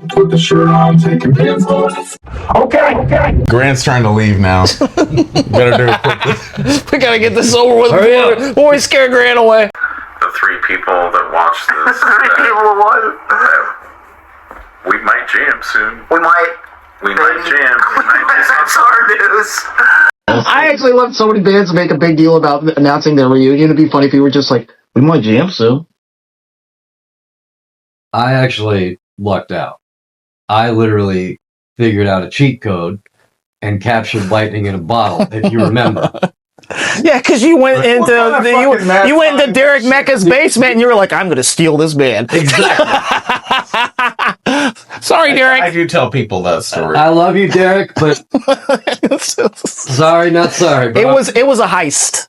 Put the shirt on, taking pants off. Okay. Grant's trying to leave now. Better do it. We gotta get this over with before we scare Grant away. The three people that watch this. We might jam soon. We might jam. That's our news. I actually love so many bands make a big deal about announcing their reunion. It'd be funny if you were just like, we might jam soon. I actually lucked out. I literally figured out a cheat code and captured lightning in a bottle, if you remember. Yeah, because you went into you went into Derek Mecca's basement and you were like, I'm going to steal this band. Exactly. Sorry, Derek. I do tell people that story. I love you, Derek, but sorry, not sorry. But it was a heist.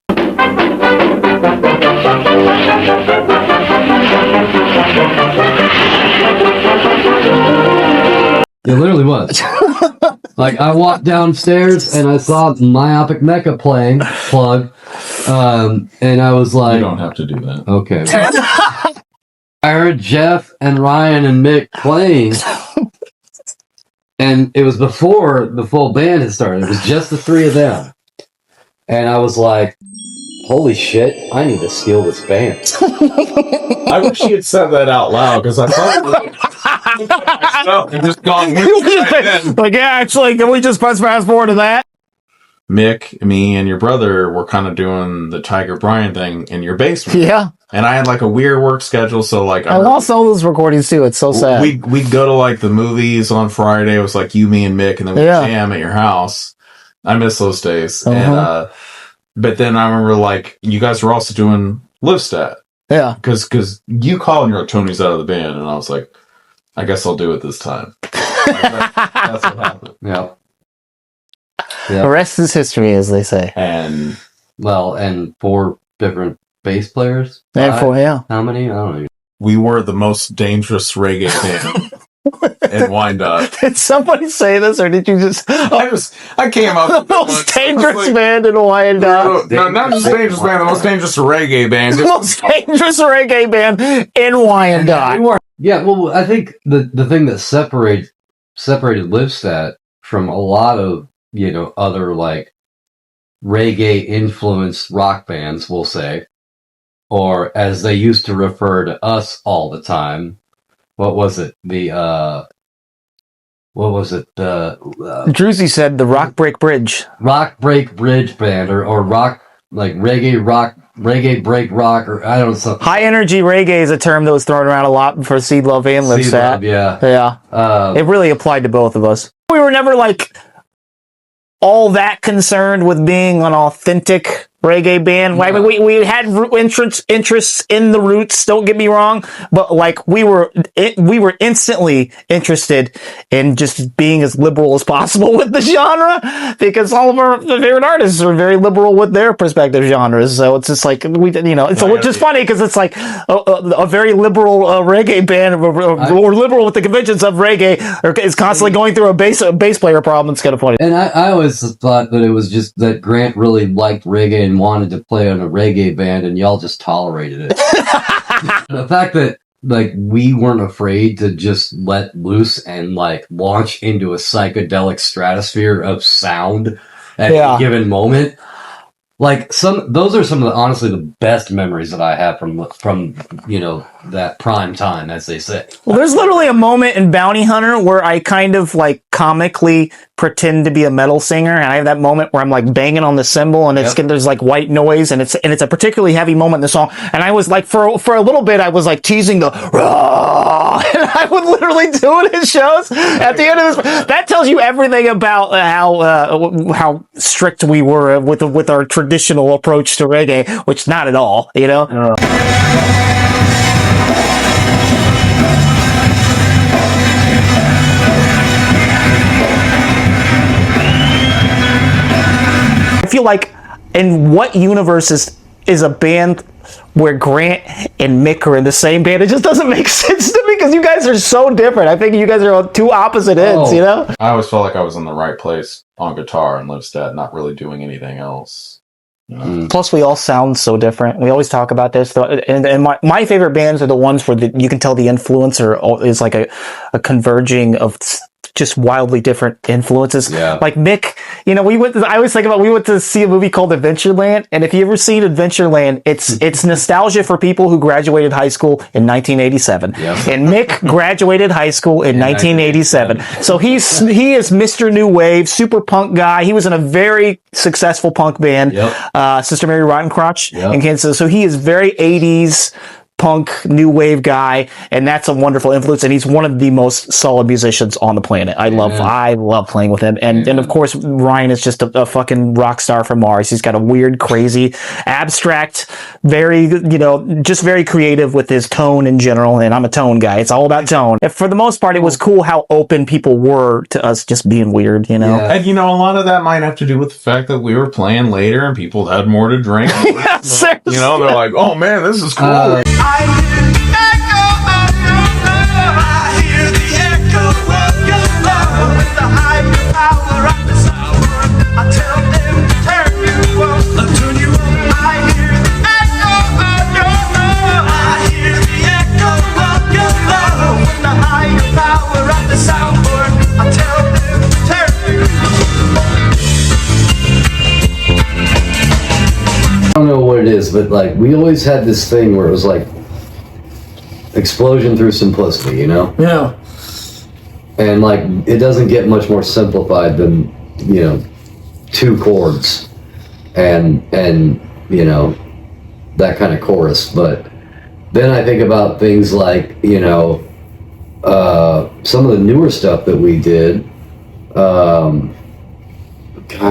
It literally was. Like, I walked downstairs and I saw Myopic Mecha playing, and I was like... You don't have to do that. Okay. I heard Jeff and Ryan and Mick playing, and it was before the full band had started. It was just the three of them. And I was like, holy shit, I need to steal this band. I wish you had said that out loud, because I thought and just gone like, yeah, actually, can we just fast forward to that? Mick, me, and your brother were kind of doing the Tiger Bryan thing in your basement. Yeah. And I had like a weird work schedule, so like I lost all those recordings too. It's so sad. We'd go to like the movies on Friday. It was like you, me, and Mick, and then we'd jam at your house. I miss those days. And but then I remember like you guys were also doing Liv Stat. Yeah. Because you called and you're like, Tony's out of the band, and I was like, I guess I'll do it this time. That's what happened. Yeah. The rest is history, as they say. And and 4 different bass players. And 4, yeah. How many? I don't know. We were the most dangerous reggae band in Wyandotte. Did somebody say this, or did you just... I came up the most dangerous band in Wyandotte. No, not just dangerous band, the most dangerous reggae band. The most dangerous reggae band in Wyandotte. Yeah, well, I think the thing that separated Liv Stat from a lot of, other, like, reggae-influenced rock bands, we'll say, or as they used to refer to us all the time, what was it? Druzy said the Rock Break Bridge. Rock Break Bridge band, or rock, like reggae break rock, or I don't know, something. High energy reggae is a term that was thrown around a lot for Seed Love and Liv Stat. Yeah. It really applied to both of us. We were never like all that concerned with being an authentic reggae band. No. I mean, we had interests in the roots, don't get me wrong, but like we were instantly interested in just being as liberal as possible with the genre, because all of our favorite artists are very liberal with their respective genres. So it's just like it's which is funny because it's like a very liberal reggae band, or liberal with the conventions of reggae, is constantly going through a bass player problem. It's kind of funny. And I always thought that it was just that Grant really liked reggae and wanted to play on a reggae band, and y'all just tolerated it. The fact that like we weren't afraid to just let loose and like launch into a psychedelic stratosphere of sound at a given moment. Like those are some of the honestly the best memories that I have from that prime time, as they say. Well, there's literally a moment in Bounty Hunter where I kind of like comically pretend to be a metal singer, and I have that moment where I'm like banging on the cymbal, and there's like white noise, and it's a particularly heavy moment in the song. And I was like for a little bit I was like teasing the raw, and I would literally do it at shows. At the end of this, that tells you everything about how strict we were with our traditional approach to reggae, which not at all, I feel like, in what universe is a band where Grant and Mick are in the same band? It just doesn't make sense to me, because you guys are so different. I think you guys are on two opposite ends, I always felt like I was in the right place on guitar and Liv Stat, not really doing anything else. Plus, we all sound so different. We always talk about this. And my favorite bands are the ones where you can tell the influencer is like a converging of just wildly different influences. Yeah. Like Mick, I always think about, we went to see a movie called Adventureland, and if you ever seen Adventureland, it's nostalgia for people who graduated high school in 1987. Yep. And Mick graduated high school in 1987. So he is Mr. New Wave, super punk guy. He was in a very successful punk band, Sister Mary Rottencrotch in Kansas. So he is very 80s punk new wave guy, and that's a wonderful influence, and he's one of the most solid musicians on the planet. I love playing with him, and of course Ryan is just a fucking rock star from Mars. He's got a weird, crazy, abstract, very just very creative with his tone in general, and I'm a tone guy. It's all about tone. And for the most part, it was cool how open people were to us just being weird, And a lot of that might have to do with the fact that we were playing later and people had more to drink. They're like, oh man, this is cool. I hear the echo of your love. I hear the echo of your love. With the higher power of the sound, I tell them to turn you on. Turn you on. I hear the echo of your love. I hear the echo of your love. With the higher power of the soundboard, I tell them to turn you on. I don't know what it is, but like we always had this thing where it was like explosion through simplicity, Yeah. And like it doesn't get much more simplified than 2 chords and that kind of chorus. But then I think about things like some of the newer stuff that we did. God,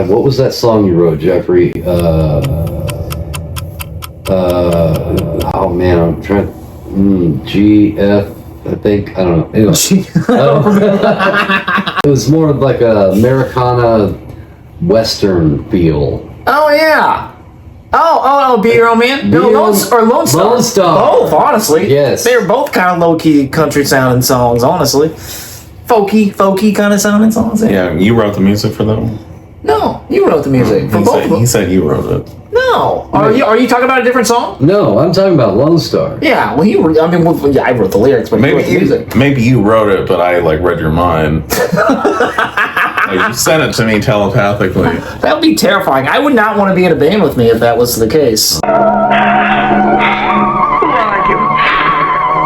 what was that song you wrote, Jeffrey? Oh man, I'm trying. GF, I think. I don't know. Anyway, it was more of like a Americana Western feel. Oh yeah. Oh, Be Your Own Man? Lone Star. Lone Star. Both, honestly. Yes. They were both kind of low-key country sounding songs, honestly. Folky kind of sounding songs. Yeah, you wrote the music for that one? No, you wrote the music for both of them. He said you wrote it. No. Are you talking about a different song? No, I'm talking about Lone Star. Yeah, well, I wrote the lyrics, but maybe you wrote the music. Maybe you wrote it, but I read your mind. You sent it to me telepathically. That would be terrifying. I would not want to be in a band with me if that was the case.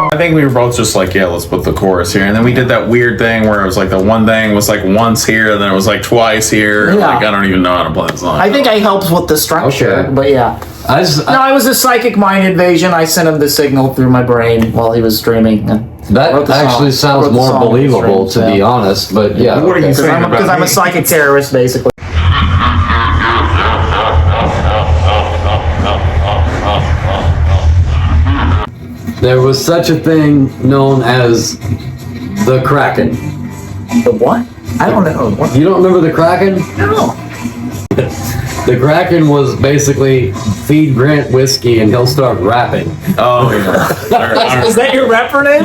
I think we were both just like, yeah, let's put the chorus here. And then we did that weird thing where it was like the one thing was like once here, and then it was like twice here. Yeah. Like, I don't even know how to play the song. I think I helped with the structure, Okay. but yeah. It was a psychic mind invasion. I sent him the signal through my brain while he was dreaming. That actually sounds more believable, to be honest. But yeah, What are you saying about Because I'm me? a psychic terrorist, basically. there was such a thing known as the Kraken. The what? I don't know. What? You don't remember the Kraken? No. The Kraken was basically feed Grant whiskey and he'll start rapping. Oh, yeah. Is that your rapper name?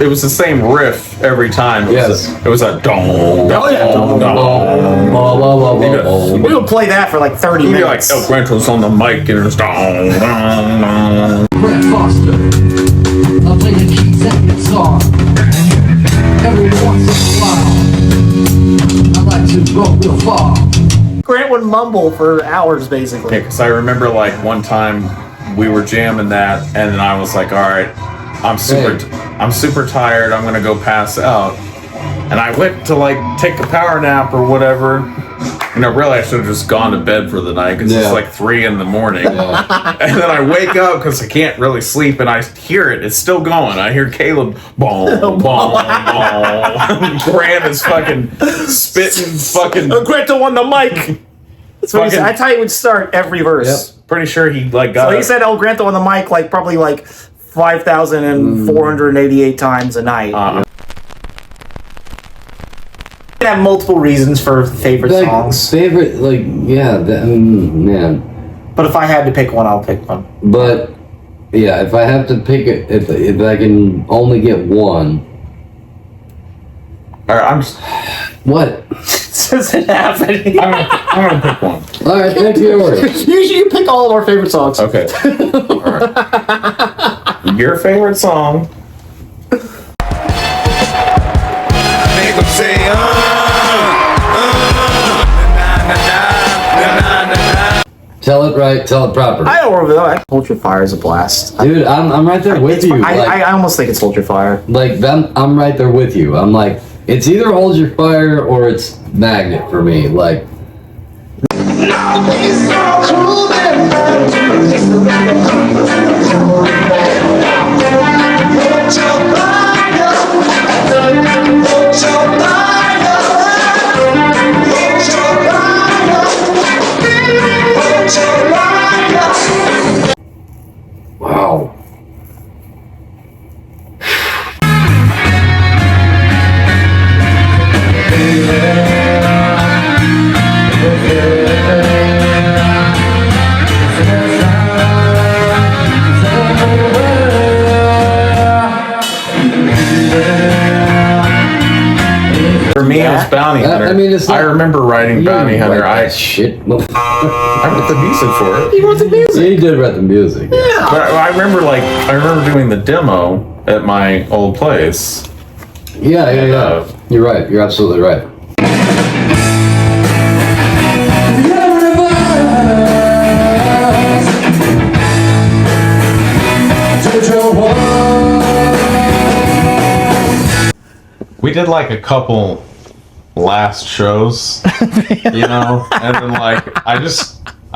It was the same riff every time. It was a dong. Oh, yeah. We would play that for like 30 You'd be minutes. like, Grant was on the mic and it was dong, dong, dong. Brett Foster. I play the keys and guitar. Every once in a while, I like to go real far. Grant would mumble for hours, basically. Because I remember like one time we were jamming that, and then I was like, all right, I'm super tired. I'm gonna go pass out. And I went to like take a power nap or whatever. Really, I should have just gone to bed for the night because it's like 3 a.m. And then I wake up because I can't really sleep, and I hear it. It's still going. I hear Caleb, boom, boom, boom. Grant is fucking spitting fucking. Grant on the mic. That's what he said. That's how he would start every verse. Yep. Pretty sure he got. So he said El Granto on the mic probably 5,488 times a night. You can have multiple reasons for favorite songs. Favorite, man. But if I had to pick one, I'll pick one. But yeah, if I have to pick it, if I can only get one. All right, What? This isn't happening. I'm gonna pick one. All right, thank you. You pick all of our favorite songs. Okay. All right. Your favorite song? Make them say, Tell it right, tell it proper. I don't remember that. Hold Your Fire is a blast. Dude, I'm right there with you. I almost think it's Hold Your Fire. Like, I'm right there with you. I'm like, it's either Hold Your Fire or it's Magnet for me. Like, wow. For me, it was Bounty Hunter. I mean, it's not- I remember writing Bounty Hunter. I shit. I wrote the music for it. You wrote the music. Yeah, you did write the music. Yeah. But I remember doing the demo at my old place. Yeah. You're right. You're absolutely right. We did like a couple last shows, you know, and then like I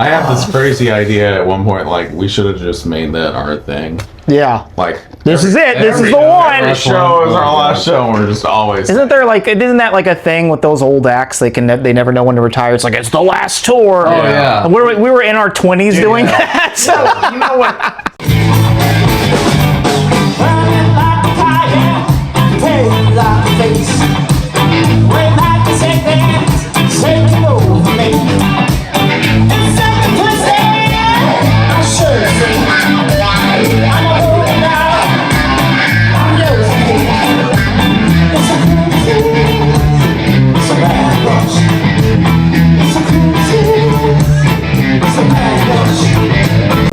had this crazy idea at one point, like we should have just made that our thing. Yeah. Like This is it. This is the one. Every show is our last show, and we're just always. Isn't that like a thing with those old acts? They never know when to retire. It's like it's the last tour. Oh yeah. And we were in our 20s doing that. So you know what?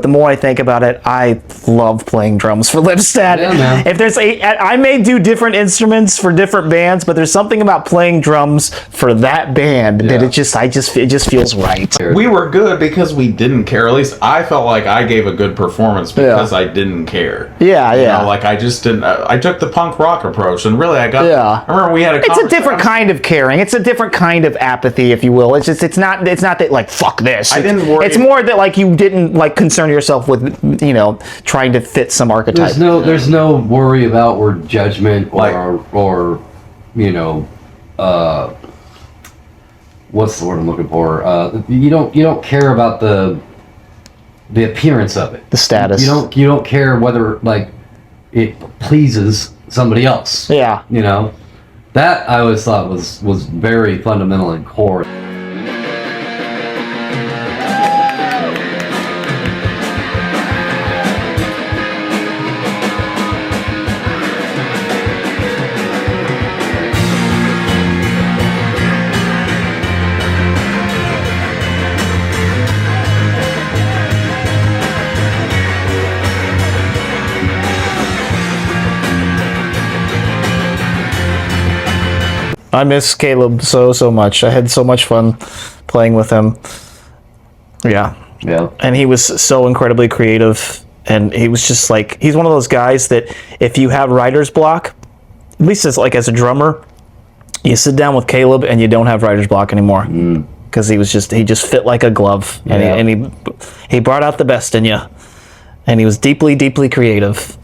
the more I think about it, I love playing drums for Liv Stat. Yeah, man. If there's I may do different instruments for different bands, but there's something about playing drums for that band that it just feels right. We were good because we didn't care. At least I felt like I gave a good performance because I didn't care. Yeah, You know, like I just didn't. I took the punk rock approach, and really, I got. Yeah. I remember we had a. It's a different kind of caring. It's a different kind of apathy, if you will. It's just it's not that like fuck this. I didn't worry. It's more that like you didn't like concern yourself with trying to fit some archetype. There's no worry about or judgment or what's the word I'm looking for? You don't care about the appearance of it. The status. You don't care whether like it pleases somebody else. Yeah. You know? That I always thought was very fundamental and core. I miss Caleb so much. I had so much fun playing with him. Yeah. Yeah. And he was so incredibly creative, and he was just like, he's one of those guys that if you have writer's block, at least as a drummer, you sit down with Caleb and you don't have writer's block anymore. Because he just fit like a glove, and he brought out the best in you, and he was deeply creative.